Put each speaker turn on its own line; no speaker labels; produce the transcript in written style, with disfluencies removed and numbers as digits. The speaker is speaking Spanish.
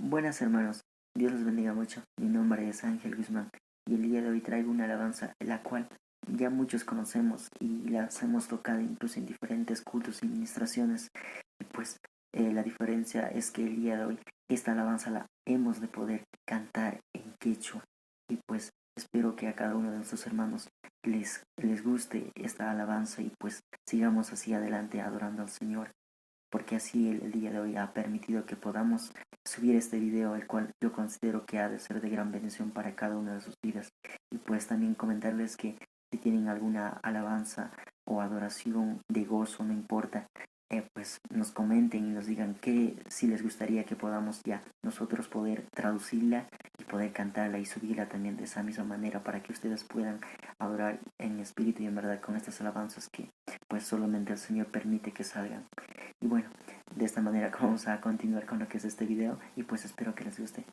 Buenas hermanos, Dios los bendiga mucho. Mi nombre es Ángel Guzmán y el día de hoy traigo una alabanza la cual ya muchos conocemos y las hemos tocado incluso en diferentes cultos y ministraciones. Y pues la diferencia es que el día de hoy esta alabanza la hemos de poder cantar en quechua. Y pues espero que a cada uno de nuestros hermanos les guste esta alabanza y pues sigamos así adelante adorando al Señor, porque así el día de hoy ha permitido que podamos subir este video, el cual yo considero que ha de ser de gran bendición para cada una de sus vidas. Y pues también comentarles que si tienen alguna alabanza o adoración de gozo, no importa, pues nos comenten y nos digan que si les gustaría que podamos ya nosotros poder traducirla y poder cantarla y subirla también de esa misma manera para que ustedes puedan adorar en espíritu y en verdad con estas alabanzas que pues solamente el Señor permite que salgan. Y bueno, de esta manera vamos a continuar con lo que es este video y pues espero que les guste.